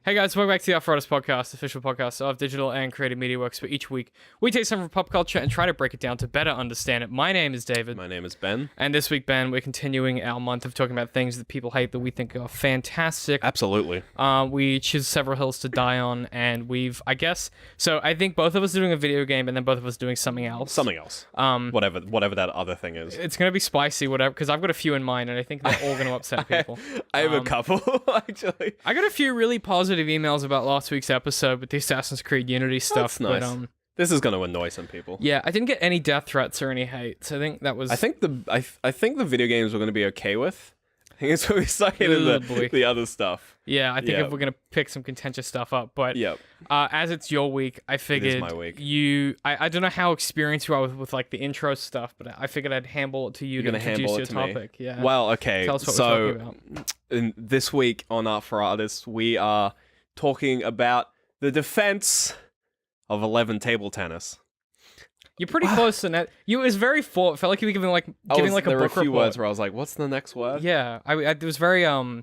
Hey guys, welcome back to the Arthritis Podcast, official podcast of digital and creative media works, where each week we take something from pop culture and try to break it down to better understand it. My name is David. My name is Ben. And this week, Ben, we're continuing our month of talking about things that people hate that we think are fantastic. Absolutely. We choose several hills to die on, and I think both of us are doing a video game, and then both of us doing something else. Something else. Whatever that other thing is. It's going to be spicy, whatever, because I've got a few in mind, and I think they're all going to upset people. I have a couple, actually. I got a few really positive emails about last week's episode with the Assassin's Creed Unity stuff. That's nice. But, this is going to annoy some people. yeah, I didn't get any death threats or any hate, so I think that was... I think the video games we're going to be okay with. I think it's when we start getting the other stuff. Yeah, I think if we're going to pick some contentious stuff up, but as it's your week, I figured it is my week. I don't know how experienced you are with like the intro stuff, but I figured I'd handle it to you to introduce your topic. Me? Yeah. Well, okay. Tell us what we're talking about. This week on Art for Artists, we are talking about the defense of 11 table tennis. You're pretty close to that. It was very full. It felt like you were giving like a book report. There were a few words where I was like, "What's the next word?" Yeah, it was very I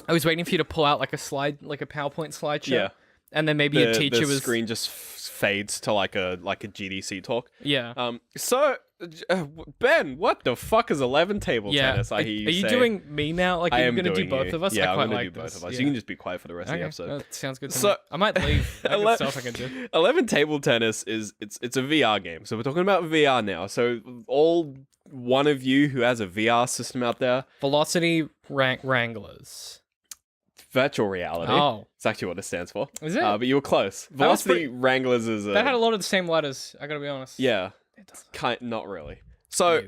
was waiting for you to pull out like a PowerPoint slideshow. Yeah, and then maybe your teacher the was screen just fades to like a GDC talk. Yeah. So Ben, what the fuck is 11 table tennis? I hear you say. Are you doing me now? Like, are you going to do both of us? Yeah, I'm going to do both of us. Yeah. You can just be quiet for the rest of the episode. That sounds good to me. I might leave. I got stuff I can do. 11 table tennis it's a VR game. So we're talking about VR now. So all one of you who has a VR system out there. Velocity Wranglers. Virtual reality. Oh. It's actually what it stands for. Is it? But you were close. Velocity Wranglers is that had a lot of the same letters, I gotta be honest. Yeah. It doesn't. Not really. So,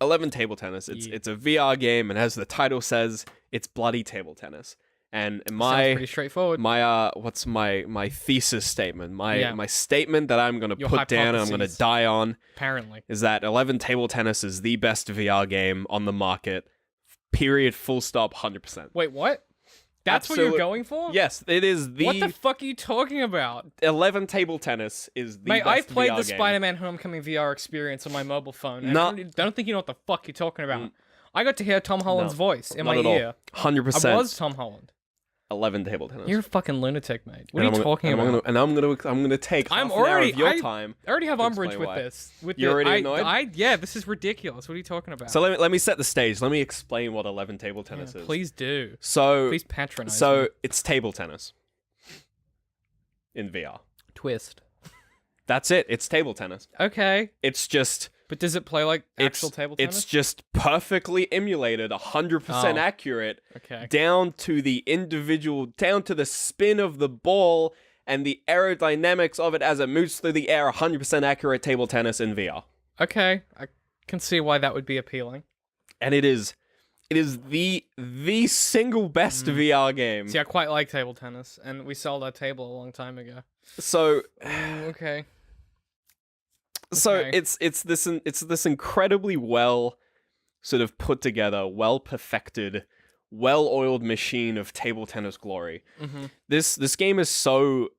11 table tennis. It's a VR game, and as the title says, it's bloody table tennis. And sounds pretty straightforward. What's my thesis statement? My statement that I'm gonna put down and I'm gonna die on. Apparently, is that 11 table tennis is the best VR game on the market. Period. Full stop. 100%. Wait, what? That's what you're going for? Yes, it is the... What the fuck are you talking about? 11 table tennis is the best I've played VR the game. Spider-Man Homecoming VR experience on my mobile phone. I don't think you know what the fuck you're talking about. I got to hear Tom Holland's voice in my ear. 100%. I was Tom Holland. 11 table tennis. You're a fucking lunatic, mate. What are you talking about? I'm gonna take half an hour of your time. I already have umbrage with this. You're already annoyed? Yeah, this is ridiculous. What are you talking about? So let me set the stage. Let me explain what 11 table tennis is. Please do. Please patronize me. me. It's table tennis in VR. Twist. That's it. It's table tennis. Okay. It's just... But does it play like actual table tennis? It's just perfectly emulated, 100% accurate, down to the individual, down to the spin of the ball and the aerodynamics of it as it moves through the air, 100% accurate table tennis in VR. Okay, I can see why that would be appealing. And it is the single best VR game. See, I quite like table tennis, and we sold our table a long time ago. So, okay. So it's this incredibly well sort of put together, well perfected, well oiled machine of table tennis glory. Mm-hmm. This game is so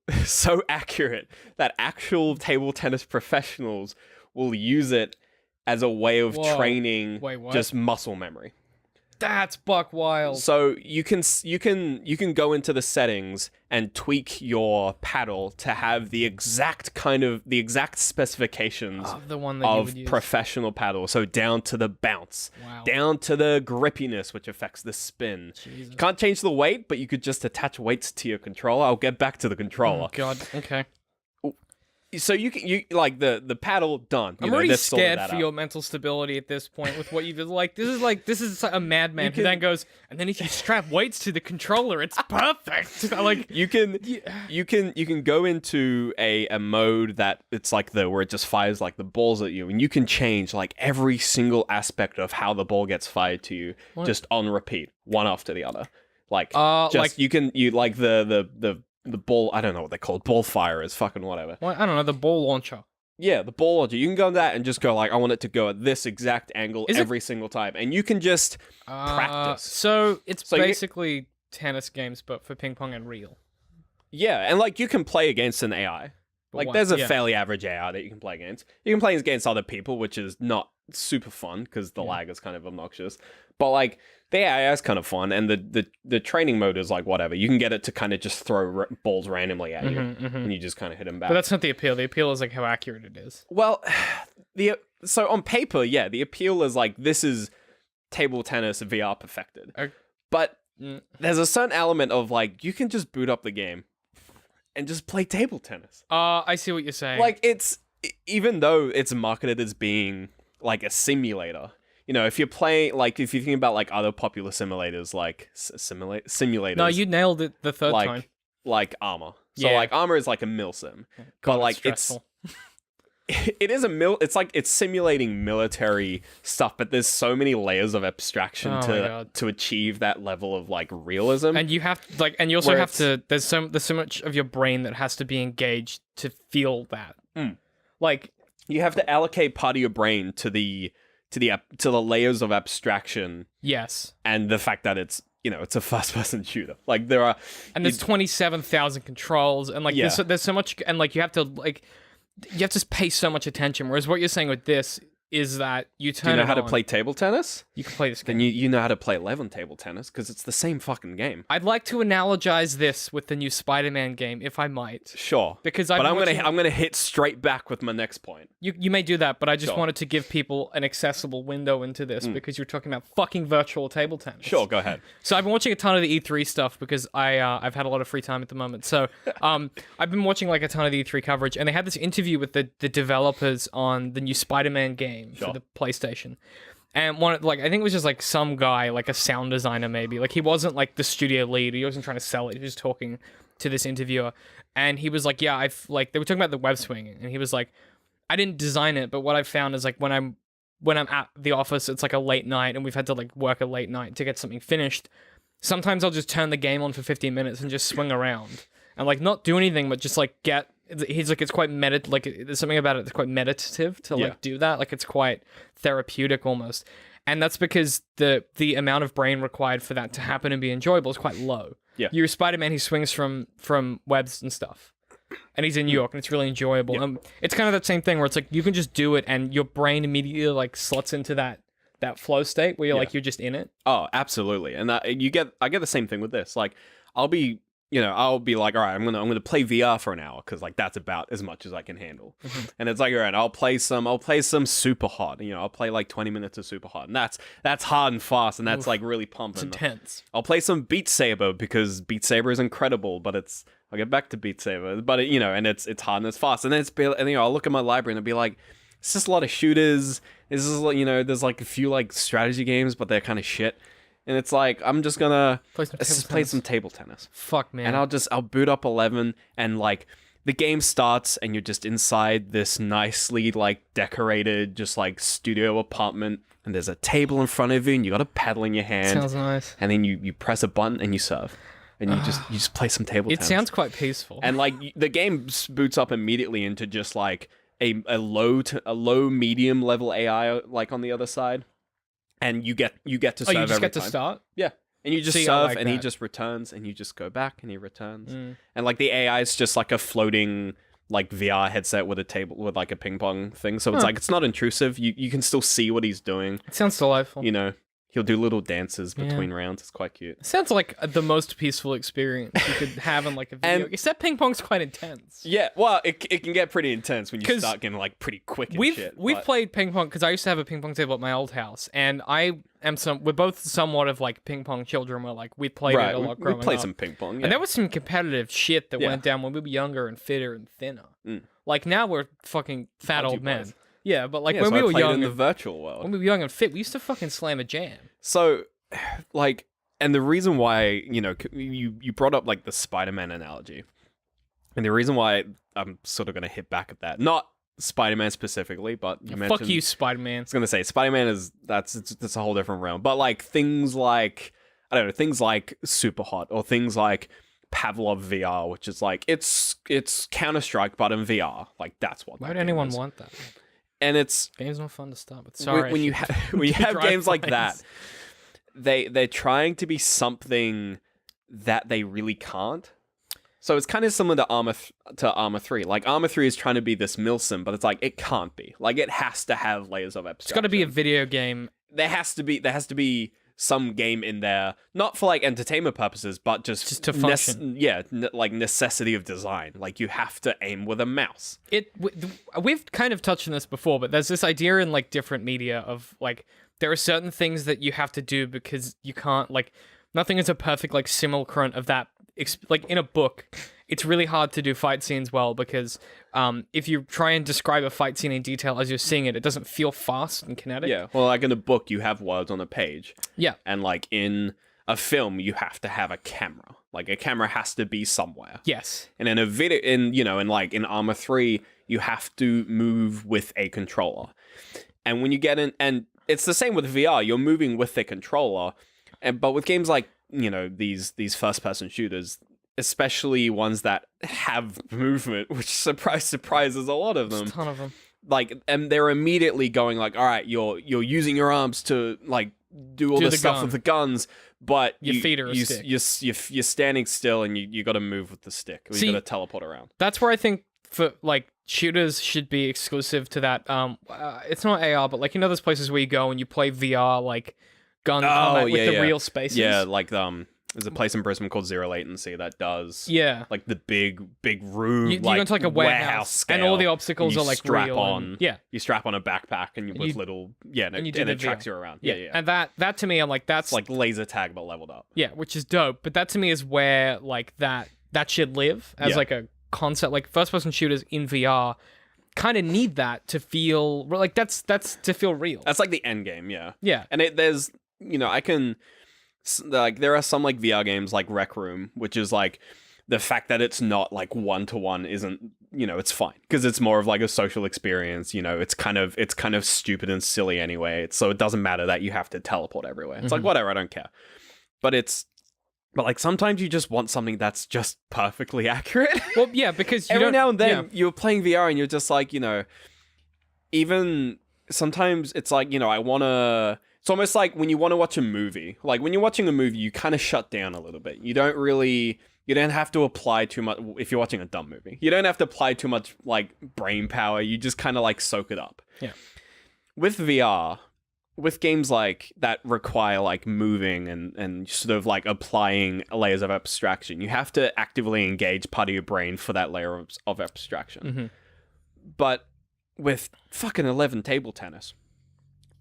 accurate that actual table tennis professionals will use it as a way of training just muscle memory. That's buck wild. So you can go into the settings and tweak your paddle to have the exact specifications of the one that of you would use. Professional paddle. So down to the bounce, down to the grippiness, which affects the spin. Jesus. You can't change the weight, but you could just attach weights to your controller. I'll get back to the controller. Oh God. Okay. So you like the paddle done. I'm already scared for your mental stability at this point with what you did. This is a madman who then goes, and then if you strap weights to the controller, it's perfect. Like you can go into a mode that it's like where it just fires like the balls at you, and you can change like every single aspect of how the ball gets fired to you just on repeat, one after the other. The ball, I don't know what they're called. Ball firers, fucking whatever. Well, I don't know, the ball launcher. Yeah, the ball launcher. You can go on that and just go like, I want it to go at this exact angle every single time. And you can just practice. So it's basically tennis games, but for ping pong and real. Yeah, and like you can play against an AI. There's a fairly average AI that you can play against. You can play against other people, which is not super fun because the lag is kind of obnoxious. But like the AI is kind of fun, and the training mode is like whatever. You can get it to kind of just throw balls randomly at you, and you just kind of hit them back. But that's not the appeal. The appeal is like how accurate it is. Well, so on paper, yeah, the appeal is like this is table tennis VR perfected. But there's a certain element of like you can just boot up the game and just play table tennis. I see what you're saying. Like it's even though it's marketed as being like a simulator. You know, if you're playing, like, if you think about, like, other popular simulators, like, simulators... No, you nailed it the third time. Like Armor. So, like, Armor is like a milsim. But, like, stressful. It is it's like, it's simulating military stuff, but there's so many layers of abstraction to achieve that level of, like, realism. And you have, like, and you also have to, there's so much of your brain that has to be engaged to feel that. Like... You have to allocate part of your brain to the layers of abstraction. Yes. And the fact that it's, you know, it's a first-person shooter. Like, there are... And there's 27,000 controls, and, like, there's so much... And, like, you have to pay so much attention, whereas what you're saying with this is that you turn it on... Do you know how to play table tennis? You can play this game. Then you know how to play 11 table tennis, because it's the same fucking game. I'd like to analogize this with the new Spider-Man game, if I might. Sure. Because I'm gonna hit straight back with my next point. You may do that, but I just wanted to give people an accessible window into this, because you're talking about fucking virtual table tennis. Sure, go ahead. So I've been watching a ton of the E3 stuff, because I've had a lot of free time at the moment. So I've been watching like a ton of the E3 coverage, and they had this interview with the developers on the new Spider-Man game for the PlayStation. And I think it was just like some guy, like a sound designer maybe. Like he wasn't like the studio lead. He wasn't trying to sell it. He was just talking to this interviewer. And he was like, yeah, they were talking about the web swinging. And he was like, I didn't design it, but what I've found is like when I'm at the office, it's like a late night and we've had to like work a late night to get something finished. Sometimes I'll just turn the game on for 15 minutes and just swing around and like not do anything, but just like he's like, it's quite there's something about it that's quite meditative to like do that. Like it's quite therapeutic almost. And that's because the amount of brain required for that to happen and be enjoyable is quite low. Yeah. You're Spider-Man, he swings from webs and stuff. And he's in New York and it's really enjoyable. Yeah. It's kind of that same thing where it's like you can just do it and your brain immediately like slots into that flow state where you're like you're just in it. Oh, absolutely. And I get the same thing with this. Like I'll be like, all right, I'm gonna play VR for an hour because like that's about as much as I can handle. And it's like, all right, I'll play some super hot. You know, I'll play like 20 minutes of super hot, and that's hard and fast, and that's like really pumping. It's intense. I'll play some Beat Saber because Beat Saber is incredible, but I'll get back to Beat Saber, but and it's hard and it's fast, and then I'll look at my library and I'll be like, it's just a lot of shooters. This is like there's like a few like strategy games, but they're kind of shit. And it's like, I'm just gonna play some table tennis. Fuck, man. And I'll boot up 11 and like the game starts and you're just inside this nicely like decorated just like studio apartment and there's a table in front of you and you got a paddle in your hand. Sounds nice. And then you press a button and you serve. And you just play some table tennis. It sounds quite peaceful. And like the game boots up immediately into just like a low medium level AI like on the other side. And you get to serve every time. You just get to start? Yeah. And you just serve, and he just returns, and you just go back, and he returns. And, like, the AI is just, like, a floating, like, VR headset with a table, with, like, a ping pong thing. So it's, like, it's not intrusive. You can still see what he's doing. It sounds delightful. You know? He'll do little dances between rounds. It's quite cute. It sounds like the most peaceful experience you could have in like a video. Except ping pong's quite intense. Yeah, well, it can get pretty intense when you start getting like pretty quick and shit. We've played ping pong because I used to have a ping pong table at my old house, and we're both somewhat of like ping pong children. Where like we played it a lot growing up. We played some ping pong, and there was some competitive shit that went down when we were younger and fitter and thinner. Like now we're fucking fat old men. Yeah, but like when we were young in the virtual world, when we were young and fit, we used to fucking slam a jam. So, like, and the reason why you brought up like the Spider-Man analogy, and the reason why I'm sort of gonna hit back at that, not Spider-Man specifically, but you mentioned. Fuck you, Spider-Man. I was gonna say Spider-Man that's a whole different realm, but like things like I don't know, things like Superhot or things like Pavlov VR, which is like it's Counter-Strike but in VR. Like that's what. Why would anyone want that? And it's games not fun to start with. Sorry, when you have games like that, they're trying to be something that they really can't. So it's kind of similar to Armor 3. Like Armor 3 is trying to be this milsim, but it's like it can't be. Like it has to have layers of abstraction. It's got to be a video game. There has to be some game in there, not for like entertainment purposes, but just to function. like necessity of design. Like you have to aim with a mouse. We've kind of touched on this before, but there's this idea in like different media of like there are certain things that you have to do because you can't like nothing is a perfect like simulacrum of that. Like in a book, it's really hard to do fight scenes well because if you try and describe a fight scene in detail as you're seeing it, it doesn't feel fast and kinetic. Yeah, well, like in a book, you have words on a page. Yeah. And like in a film, you have to have a camera. Like a camera has to be somewhere. Yes. And in a video, in Arma 3, you have to move with a controller. And when you get in, and it's the same with VR, you're moving with the controller. But with games like, these first-person shooters, especially ones that have movement, which surprises a lot of them. There's a ton of them. Like, and they're immediately going like, all right, you're using your arms to like do all this stuff with the guns, but your feet are a stick. You're standing still and you got to move with the stick. Or you got to teleport around. That's where I think for like shooters should be exclusive to that. It's not AR, but like those places where you go and you play VR like gun combat with the real spaces. Yeah, like there's a place in Brisbane called Zero Latency that does like the big room. You go to like a warehouse scale, and all the obstacles are like strap real. On, you strap on a backpack and you with little and it tracks you around. Yeah. And that to me, I'm like that's it's like laser tag but leveled up. Yeah, which is dope. But that to me is where like that should live as like a concept. Like first person shooters in VR kind of need that to feel like that's to feel real. That's like the end game. Yeah. And there's I can like there are some like VR games like Rec Room, which is like the fact that it's not like 1-to-1 isn't it's fine because it's more of like a social experience. It's kind of stupid and silly anyway. So it doesn't matter that you have to teleport everywhere. It's like whatever, I don't care. But like sometimes you just want something that's just perfectly accurate. Well, yeah, because every now and then you're playing VR and you're just like even sometimes it's like I want to. It's almost like when you want to watch a movie. Like when you're watching a movie, you kind of shut down a little bit. You don't have to apply too much if you're watching a dumb movie. You don't have to apply too much like brain power. You just kind of like soak it up. Yeah. With VR, with games like that require like moving and sort of like applying layers of abstraction, you have to actively engage part of your brain for that layer of abstraction. Mm-hmm. But with fucking 11 table tennis,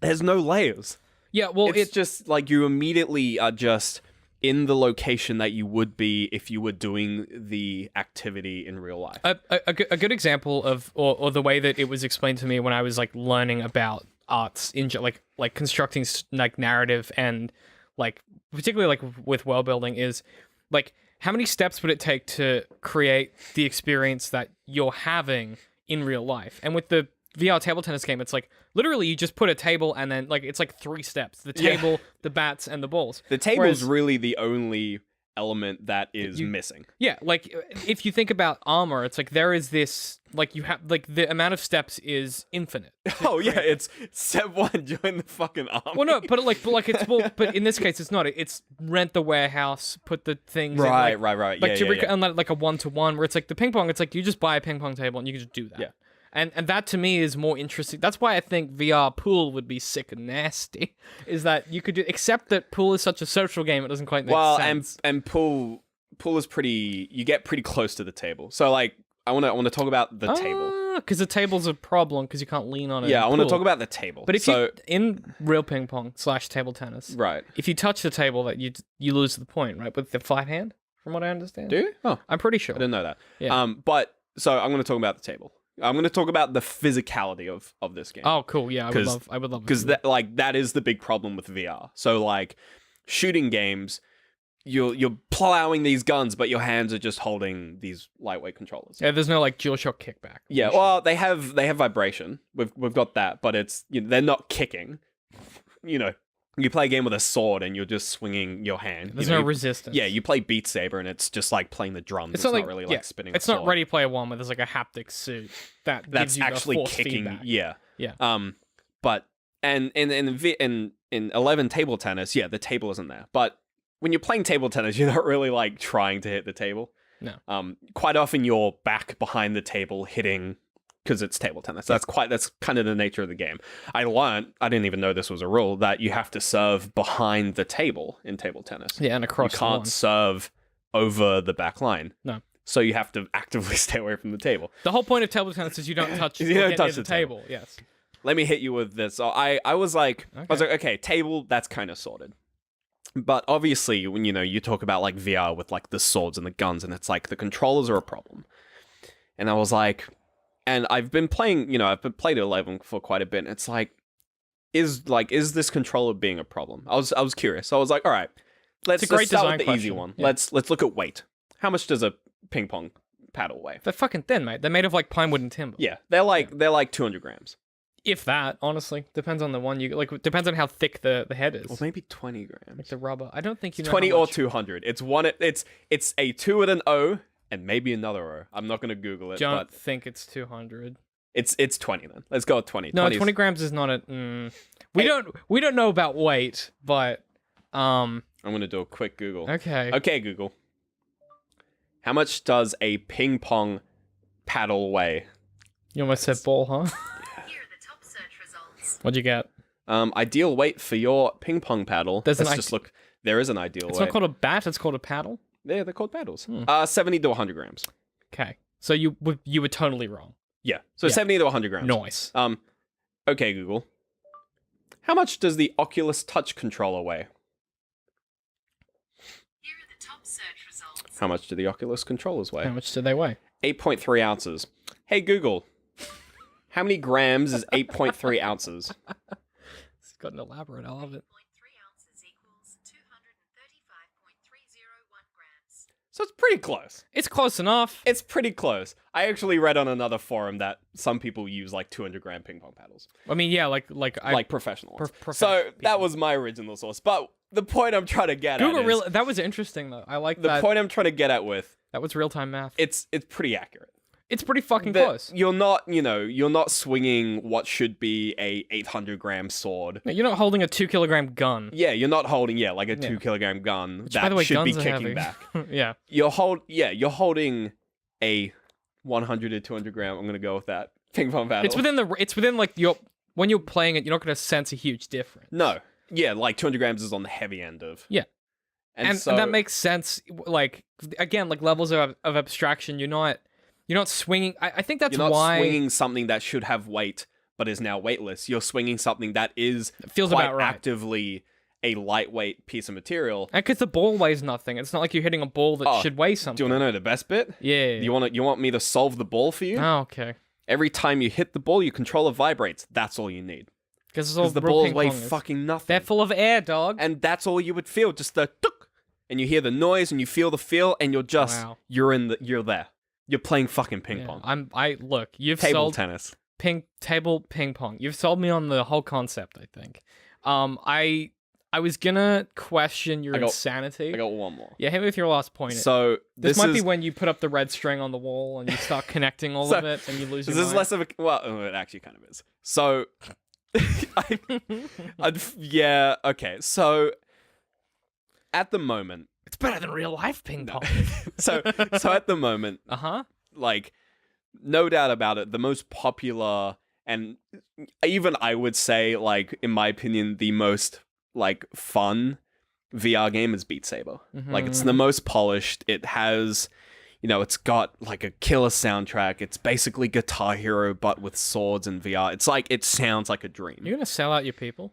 there's no layers. Yeah, well, it's just like you immediately are just in the location that you would be if you were doing the activity in real life. A good example of, or the way that it was explained to me when I was like learning about arts in like constructing like narrative and like particularly like with world building is like how many steps would it take to create the experience that you're having in real life? And with the VR table tennis game, it's like literally you just put a table and then like it's like 3 steps: the table, the bats, and the balls. The table is really the only element that is missing. Yeah, like if you think about armor, it's like there is this like you have like the amount of steps is infinite. Oh yeah, it's step 1, join the fucking army. Well, no, but it's but in this case it's not. It's rent the warehouse, put the things right. in, Right. Like unlike like a 1-to-1 where it's like the ping pong. It's like you just buy a ping pong table and you can just do that. Yeah. And that to me is more interesting. That's why I think VR pool would be sick and nasty. Is that you could do, except that pool is such a social game, it doesn't quite make sense. and pool is pretty. You get pretty close to the table. So like, I want to talk about the table because the table's a problem because you can't lean on it. Yeah, I want to talk about the table. But if you in real ping pong / table tennis, right? If you touch the table, that you lose the point, right? With the flat hand, from what I understand. Do you? Oh, I'm pretty sure. I didn't know that. Yeah. But so I'm going to talk about the table. I'm going to talk about the physicality of this game. Oh, cool. Yeah, I would love because that is the big problem with VR. So like shooting games, you're plowing these guns, but your hands are just holding these lightweight controllers. Yeah, there's no like DualShock kickback. Yeah, well, they have vibration. We've got that, but it's they're not kicking. You play a game with a sword and you're just swinging your hand. There's no resistance. Yeah, you play Beat Saber and it's just like playing the drums. It's not really like spinning. It's not Ready Player One where there's like a haptic suit that's gives you actually kicking. Feedback. Yeah. But and in 11 table tennis, the table isn't there. But when you're playing table tennis, you're not really like trying to hit the table. No. Quite often you're back behind the table hitting because it's table tennis. That's kind of the nature of the game. I didn't even know this was a rule, that you have to serve behind the table in table tennis. Yeah, and across you can't serve over the back line. No. So you have to actively stay away from the table. The whole point of table tennis is you don't touch, the table. Yes. Let me hit you with this. So I was like, okay, table, that's kind of sorted. But obviously, when you talk about like VR with like the swords and the guns, and it's like the controllers are a problem. And I was like, and I've been playing, I've been played 11 for quite a bit. And it's like, is this controller being a problem? I was curious. So I was like, all right, let's start with the easy one. Yeah. Let's look at weight. How much does a ping pong paddle weigh? They're fucking thin, mate. They're made of like pine wood and timber. Yeah, they're like 200 grams. If that, honestly, depends on the one you like. Depends on how thick the head is. Or maybe 20 grams. Like the rubber. I don't think you know 20 or 200. It's one. It's a 2 with an O and maybe another O. I'm not gonna Google it. Don't think it's 200. It's 20 then. Let's go with 20. No, 20 grams is not a. We don't know about weight, but I'm gonna do a quick Google. Okay. Okay, Google. How much does a ping pong paddle weigh? You almost said ball, huh? Here are the top search results. What'd you get? Ideal weight for your ping pong paddle. Let's just look. There is an ideal weight. It's not called a bat. It's called a paddle. Yeah, they're called paddles. 70 to 100 grams. Okay, so you were totally wrong. Yeah, so 70 to 100 grams. Nice. Okay, Google. How much does the Oculus Touch controller weigh? Here are the top search results. How much do the Oculus controllers weigh? How much do they weigh? 8.3 ounces. Hey, Google. How many grams is 8.3 ounces? It's got an elaborate. I love it. 8.3 ounces equals 235.301 grams. So it's pretty close. It's close enough. It's pretty close. I actually read on another forum that some people use like 200-gram ping pong paddles. I mean, yeah, like professional ones. Professional so that was my original source. But the point I'm trying to get at is... that was interesting, though. I like that. The point I'm trying to get at with... That was real-time math. It's pretty accurate. It's pretty fucking close. You're not swinging what should be a 800-gram sword. No, you're not holding a 2-kilogram gun. Yeah, you're not holding like a 2-kilogram gun. Which, by the way, should be guns are kicking heavy. back. Yeah. You're holding a 100 to 200 gram. I'm gonna go with that ping pong paddle. It's within like when you're playing it, you're not gonna sense a huge difference. No. Yeah, like 200 grams is on the heavy end of. Yeah. And that makes sense. Like again, like levels of abstraction. You're not swinging. I think that's why you're not why swinging something that should have weight but is now weightless. You're swinging something that feels quite about right. Actively a lightweight piece of material. And because the ball weighs nothing. It's not like you're hitting a ball that should weigh something. Do you want to know the best bit? Yeah. You want me to solve the ball for you? Oh, okay. Every time you hit the ball, your controller vibrates. That's all you need. Because the balls weigh fucking nothing. They're full of air, dog. And that's all you would feel. Just the tuk. And you hear the noise and you feel the feel and you're just you're there. You're playing fucking ping pong. You've table sold tennis. Table ping pong. You've sold me on the whole concept, I think. I was gonna question your insanity. I got one more. Yeah, hit me with your last point. So this might be when you put up the red string on the wall and you start connecting all of it and you lose your mind. This is less of a it actually kind of is. So yeah, okay. So at the moment, it's better than real life ping pong. so at the moment, like no doubt about it, the most popular and even I would say like in my opinion the most like fun VR game is Beat Saber. Mm-hmm. Like it's the most polished. It has it's got like a killer soundtrack. It's basically Guitar Hero but with swords and VR. It's like it sounds like a dream. You're gonna sell out your people?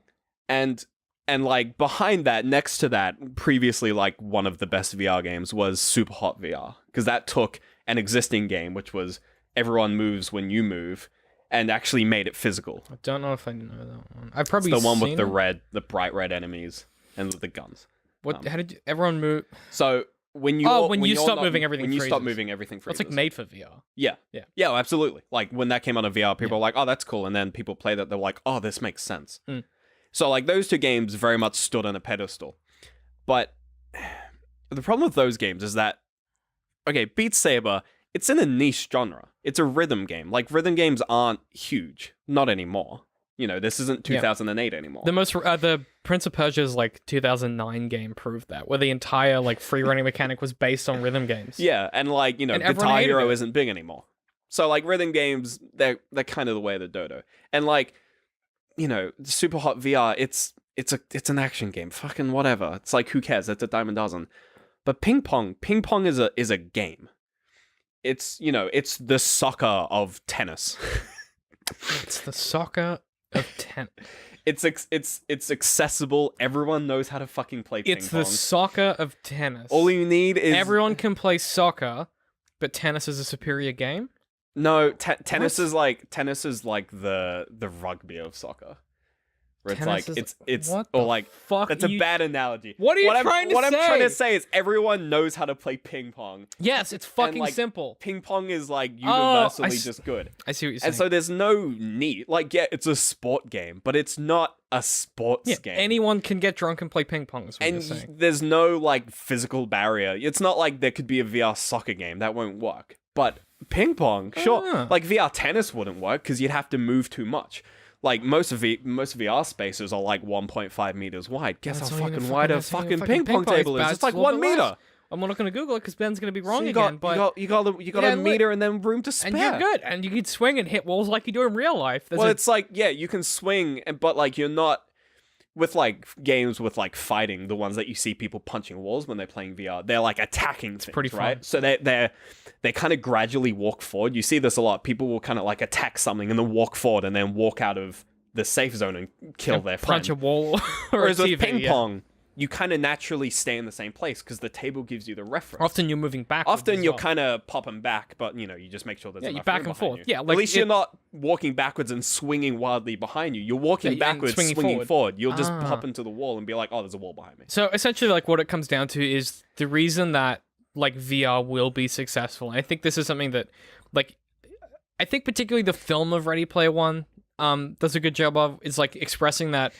And like behind that, next to that, previously like one of the best VR games was Super Hot VR. Because that took an existing game, which was everyone moves when you move, and actually made it physical. I don't know if I know that one. I've probably it's the one seen with the bright red enemies and the guns. What? How did everyone move? So when you stop moving, everything freezes. When you stop moving, everything freezes. It's like made for VR. Yeah, absolutely. Like when that came out of VR, people were like, "Oh, that's cool," and then people play that, they're like, "Oh, this makes sense." Mm. So like those two games very much stood on a pedestal, but the problem with those games is that Beat Saber, it's in a niche genre. It's a rhythm game. Like rhythm games aren't huge, not anymore. This isn't 2008 anymore. The Prince of Persia's like 2009 game proved that, where the entire like free running mechanic was based on rhythm games. Yeah, and like Guitar Hero isn't big anymore. So like rhythm games, they're kind of the way of the dodo. And like, Super Hot VR, it's an action game. Fucking whatever. It's like, who cares? It's a dime a dozen. But ping pong is a game. It's it's the soccer of tennis. It's the soccer of tennis. It's accessible. Everyone knows how to fucking play ping pong. It's the soccer of tennis. All you need is everyone can play soccer, but tennis is a superior game. No, tennis is like the rugby of soccer. Where it's what or the like fuck that's a bad analogy. What are you trying to say? What I'm trying to say is everyone knows how to play ping pong. Yes, it's fucking like, simple. Ping pong is like universally just good. I see what you're saying. And so there's no need. Like, yeah, it's a sport game, but it's not a sports game. Anyone can get drunk and play ping pong. Is what you're saying. There's no like physical barrier. It's not like there could be a VR soccer game that won't work. But ping pong, sure. Like VR tennis wouldn't work because you'd have to move too much. Like most VR spaces are like 1.5 meters wide. Guess how fucking wide a fucking ping pong table is? It's like 1 meter. I'm not going to Google it because Ben's going to be wrong so again. But you got a meter and then room to spare. And you're good. And you can swing and hit walls like you do in real life. It's like, yeah, you can swing, but like you're not with like games with like fighting. The ones that you see people punching walls when they're playing VR, they're like attacking things, pretty fun. Right? So they kind of gradually walk forward. You see this a lot. People will kind of like attack something and then walk forward and then walk out of the safe zone and kill their friend. Punch a wall. Whereas with ping pong, you kind of naturally stay in the same place because the table gives you the reference. Often you're moving backwards. Often you're kind of popping back, but you just make sure there's enough you back room and forth. you. Yeah, like at least you're not walking backwards and swinging wildly behind you. You're walking backwards, swinging forward. You'll just hop into the wall and be like, "Oh, there's a wall behind me." So essentially, like what it comes down to is the reason that like VR will be successful. And I think this is something that, like, I think particularly the film of Ready Player One does a good job of, is like expressing that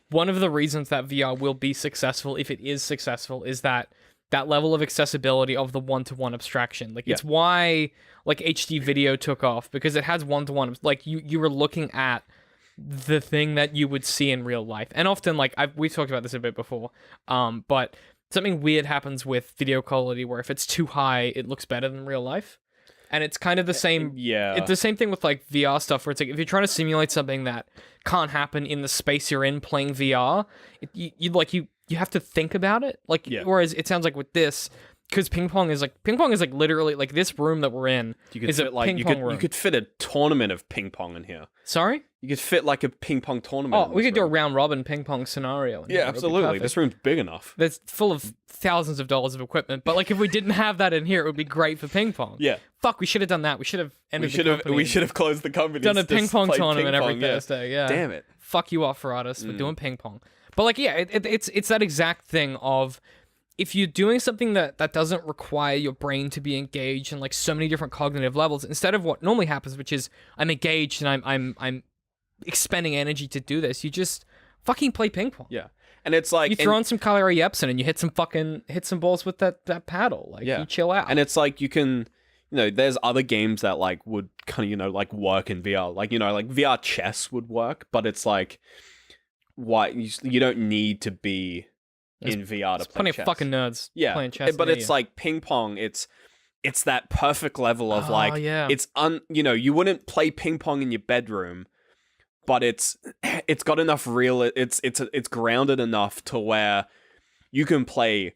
one of the reasons that VR will be successful, if it is successful, is that level of accessibility of the one-to-one abstraction. Like it's why like HD video took off, because it has one-to-one. Like you were looking at the thing that you would see in real life. And often, like we've talked about this a bit before, but something weird happens with video quality where if it's too high, it looks better than real life. And it's kind of the same. Yeah. It's the same thing with like VR stuff, where it's like if you're trying to simulate something that can't happen in the space you're in playing VR, you have to think about it. Like, whereas it sounds like with this, because ping pong is like literally like this room that we're in is a ping pong room. You could fit a tournament of ping pong in here. Sorry? You could fit like a ping pong tournament. Oh, we could do a round robin ping pong scenario. Yeah, absolutely. This room's big enough. That's full of thousands of dollars of equipment. But like, if we didn't have that in here, it would be great for ping pong. Yeah. Fuck, we should have done that. We should have ended the company. We should have closed the company. Done a ping pong tournament every Thursday. Yeah. Damn it. Fuck you off, artists, for doing ping pong. But like, yeah, it's that exact thing of, if you're doing something that doesn't require your brain to be engaged in like so many different cognitive levels, instead of what normally happens, which is I'm engaged and I'm expending energy to do this, you just fucking play ping pong. Yeah. And it's like, you throw on some Kyrie Epson and you hit some balls with that paddle. Like, you chill out. And it's like, you can, there's other games that like would kind of, like work in VR. Like, like VR chess would work, but it's like, why you don't need to be in VR to play plenty chess. Of fucking nerds playing chess. But it's like ping pong, it's that perfect level of it's you wouldn't play ping pong in your bedroom, but it's got enough it's grounded enough to where you can play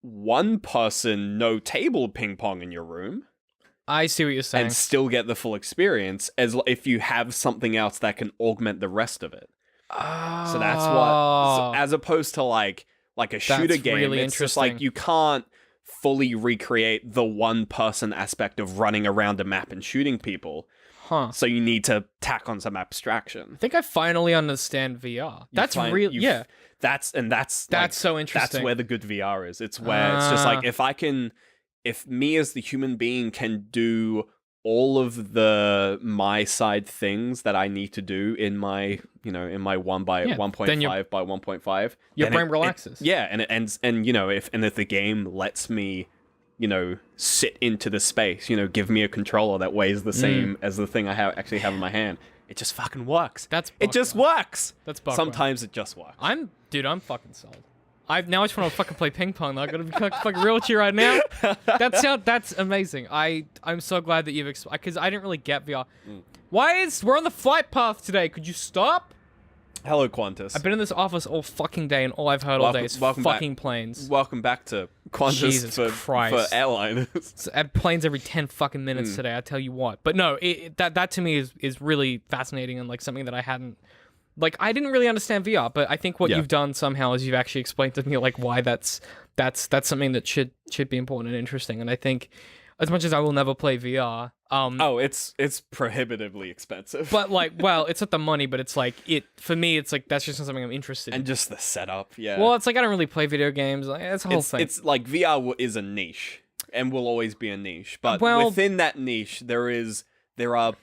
one person no table ping pong in your room. I see what you're saying. And still get the full experience as if you have something else that can augment the rest of it. Oh. So that's what, as opposed to like a shooter game, really it's just like you can't fully recreate the one person aspect of running around a map and shooting people. Huh. So you need to tack on some abstraction. I think I finally understand VR. That's so interesting. That's where the good VR is. It's where it's just like, if me as the human being can do all of my side things that I need to do in my 1 by 1.5 by 1.5, your brain relaxes. And it ends, and if the game lets me, sit into the space, give me a controller that weighs the same as the thing I actually have in my hand, it just fucking works. It just works. That's buck Sometimes it just works. I'm fucking sold. Now I just want to fucking play ping pong. Though. I gotta be fucking real with you right now. That's amazing. I'm so glad that you've because I didn't really get VR. We're on the flight path today? Could you stop? Hello, Qantas. I've been in this office all fucking day, and all I've heard all day is fucking planes. Welcome back to Qantas Jesus for airliners. Planes every 10 fucking minutes today. I tell you what. But no, that to me is really fascinating and like something that I hadn't. Like, I didn't really understand VR, but I think what you've done somehow is you've actually explained to me like why that's something that should be important and interesting. And I think, as much as I will never play VR, it's prohibitively expensive. But like, well, it's not the money, but it's like for me, it's like that's just not something I'm interested in. And just the setup, yeah. Well, it's like I don't really play video games. Like, it's a whole thing. It's like VR is a niche and will always be a niche, but within that niche, there are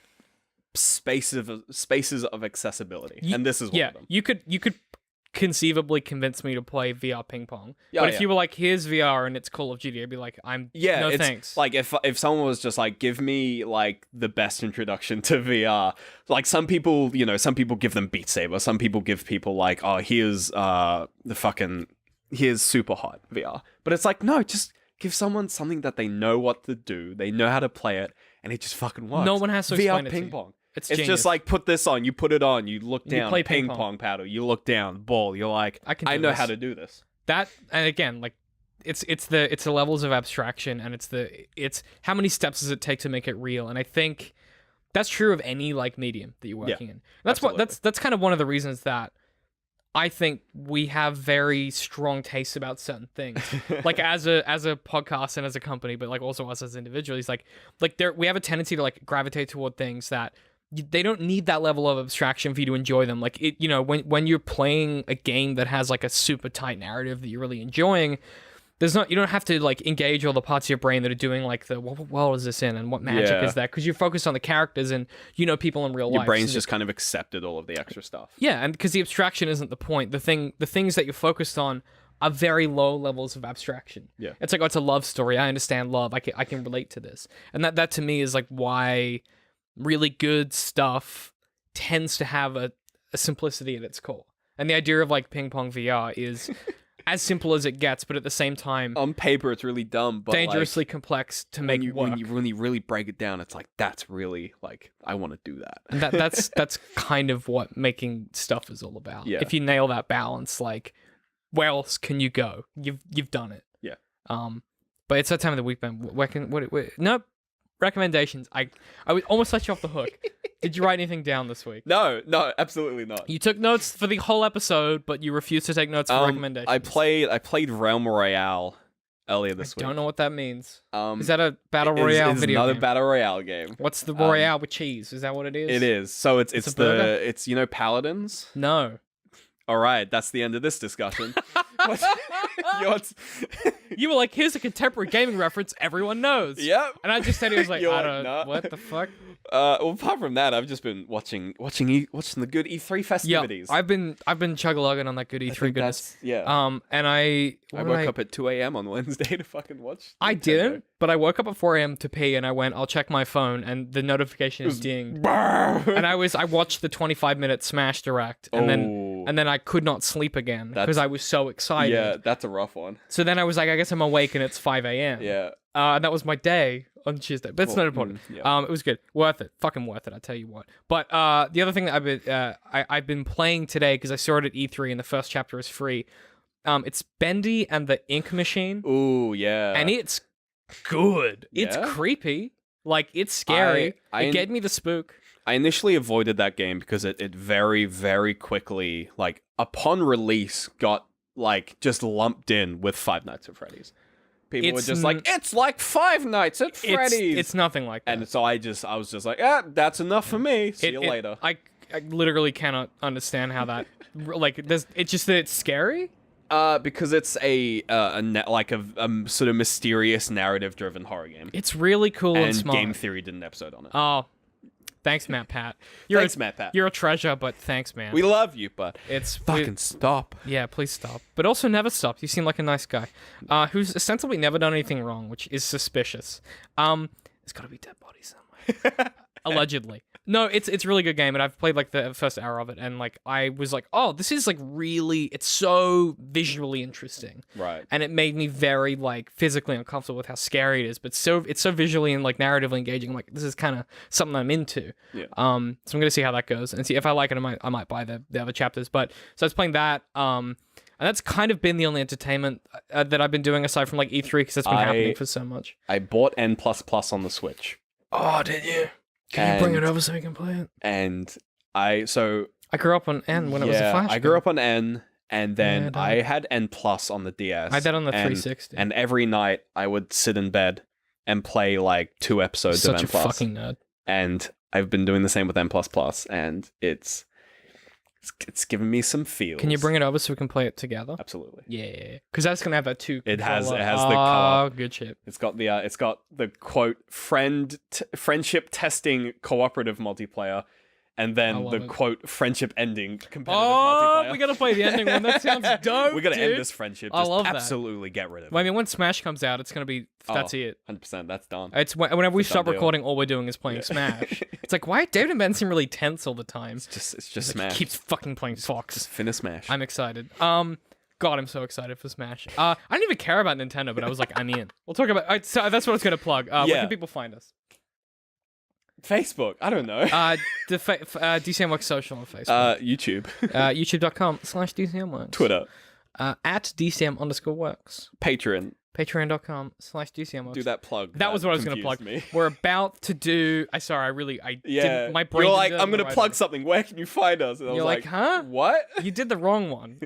spaces of accessibility, and this is one of them. You could conceivably convince me to play VR ping pong, but if you were like, here's VR and it's Call of Duty, I'd be like, no thanks. Like if someone was just like, give me like the best introduction to VR, like some people give them Beat Saber, some people give people like, oh, here's super hot VR, but it's like, no, just give someone something that they know what to do, they know how to play it, and it just fucking works. No one has to explain VR it ping to you. pong. It's genius. just like, put this on, you put it on, you look down, play ping pong paddle, you look down, ball, you're like, I know how to do this. That, and again, like, it's the levels of abstraction, and it's how many steps does it take to make it real, and I think that's true of any like medium that you're working in. That's that's kind of one of the reasons that I think we have very strong tastes about certain things, like as a podcast and as a company, but like also us as individuals. Like we have a tendency to like gravitate toward things that they don't need that level of abstraction for you to enjoy them. Like when you're playing a game that has like a super tight narrative that you're really enjoying, you don't have to like engage all the parts of your brain that are doing like what world is this in and what magic is that, because you're focused on the characters and people in real life. Your brain's just kind of accepted all of the extra stuff. Yeah, and because the abstraction isn't the point. The things that you're focused on are very low levels of abstraction. Yeah, it's like, oh, it's a love story. I understand love. I can relate to this, and that to me is like why really good stuff tends to have a simplicity at its core. And the idea of like ping pong VR is as simple as it gets, but at the same time, on paper it's really dumb, but dangerously complex to make work. When you really break it down, it's like, that's really like, I want to do that. And that's kind of what making stuff is all about. Yeah. If you nail that balance, like, where else can you go? You've done it. Yeah. But it's that time of the week, man. Nope. Recommendations. I would almost let you off the hook. Did you write anything down this week? No, absolutely not. You took notes for the whole episode, but you refused to take notes for recommendations. I played Realm Royale earlier this week. I don't know what that means. Is that a battle royale video game? It's another battle royale game. What's the royale with cheese? Is that what it is? It is. So it's Paladins? No. All right, that's the end of this discussion. You were like, here's a contemporary gaming reference everyone knows. Yep. And I just said, it was like, what the fuck? Well, apart from that, I've just been watching the good E3 festivities. Yeah, I've been chug-a-lugging on that good E3 goodness. Yeah. And I woke up at 2 a.m. on Wednesday to fucking watch. I didn't, but I woke up at 4 a.m. to pee, and I went, I'll check my phone, and the notification is dinged. And I watched the 25-minute Smash Direct, and then I could not sleep again because I was so excited. Yeah, that's a rough one. So then I was like, I guess I'm awake and it's 5 a.m. Yeah. And that was my day on Tuesday. But it's not important. Yeah. It was good. Worth it. Fucking worth it, I tell you what. But the other thing that I've been playing today, because I saw it at E3 and the first chapter is free, it's Bendy and the Ink Machine. Ooh, yeah. And it's good. Yeah? It's creepy. Like, it's scary. It gave me the spook. I initially avoided that game because it very, very quickly, like, upon release, got, like, just lumped in with Five Nights at Freddy's. People were just like, it's like Five Nights at Freddy's. It's nothing like that. And so I was just like, that's enough for me. See you later. I literally cannot understand how that, like, it's just that it's scary. Because it's a sort of mysterious narrative-driven horror game. It's really cool and smart. Game Theory did an episode on it. Oh, thanks, Matt Pat. Matt Pat. You're a treasure, but thanks, man. We love you, but fucking stop. Yeah, please stop. But also never stop. You seem like a nice guy, who's ostensibly never done anything wrong, which is suspicious. There's got to be dead bodies somewhere. Allegedly. No, it's a really good game, and I've played like the first hour of it, and like I was like, oh, this is like really, it's so visually interesting, Right. and it made me very like physically uncomfortable with how scary it is, but it's so visually and like narratively engaging. I'm like, this is kind of something I'm into. Yeah. So I'm gonna see how that goes and see if I like it. I might buy the other chapters. But so I was playing that. And that's kind of been the only entertainment that I've been doing aside from like E3 because that's been happening for so much. I bought N++ on the Switch. Oh, did you? Can you bring it over so we can play it? And I grew up on N when it was a Flash. I grew up on N, and then Yeah, I had N+ on the DS. I had that on the and- 360. And every night I would sit in bed and play like 2 episodes Such of N+. a fucking nerd. And I've been doing the same with N++, and it's given me some feels. Can you bring it over so we can play it together? Absolutely. Yeah, because that's gonna have that too. It has the Oh, co-op. good shit. It's got the quote friendship testing cooperative multiplayer, and I then love the it. quote friendship ending competitive Oh, multiplayer. we gotta play the ending one. That sounds dope. We gotta dude. end this friendship. I Just love that. absolutely get rid of it. Well, I mean, when Smash comes out, it's gonna be that's Oh, it. 100%. That's done. It's whenever we It's a stop done deal. recording, all we're doing is playing Smash. It's like, why David and Ben seem really tense all the time? It's just It's like, Smash. he keeps fucking playing Fox. Just finish Smash. I'm excited. God, I'm so excited for Smash. I didn't even care about Nintendo, but I was like, I'm in. We'll talk about. So that's what I was gonna plug. Where Yeah. can people find us? Facebook. I don't know. DCMworks Social on Facebook. YouTube. YouTube.com/DCMworks. Twitter. At DCM_works. Patreon. Patreon.com/DCMworks. Do that plug. That was what I was going to plug. confused me. We're about to do. Yeah. didn't, my brain. You're like, didn't I'm gonna right plug away. something. Where can you find us? And I You're was like, huh? What? You did the wrong one.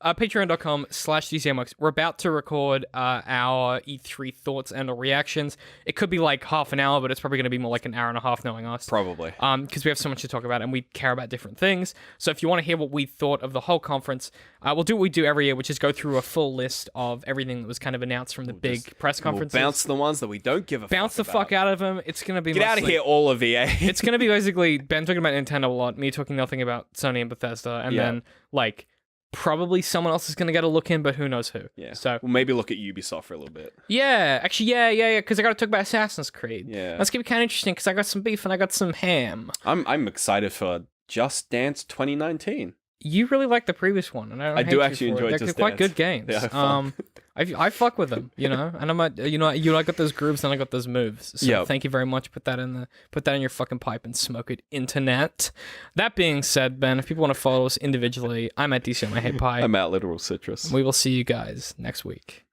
Patreon.com/DCMworks. We're about to record our E3 thoughts and reactions. It could be like half an hour, but it's probably going to be more like an hour and a half knowing us. Probably. Because we have so much to talk about and we care about different things. So if you want to hear what we thought of the whole conference, we'll do what we do every year, which is go through a full list of everything that was kind of announced from the big press conferences. We'll bounce the ones that we don't give a Bounce the fuck fuck about. out of them. It's going to be Get out of mostly- here, all of EA. It's going to be basically Ben talking about Nintendo a lot, me talking nothing about Sony and Bethesda, and Yeah. then like probably someone else is going to get a look in, but who knows who. Yeah. So We'll maybe look at Ubisoft for a little bit. yeah, actually, yeah, because I got to talk about Assassin's Creed. Yeah. That's gonna be kind of interesting because I got some beef and I got some ham. I'm excited for Just Dance 2019. You really like the previous one, and I, don't I hate do you actually for it. enjoy They're Just quite Dance. good games. They are fun. I fuck with them, you know, and I'm a, I got those grooves and I got those moves. So Yep. thank you very much. Put that in your fucking pipe and smoke it, internet. That being said, Ben, if people want to follow us individually, I'm at DC on my Hey Pie. I'm at Literal Citrus. We will see you guys next week.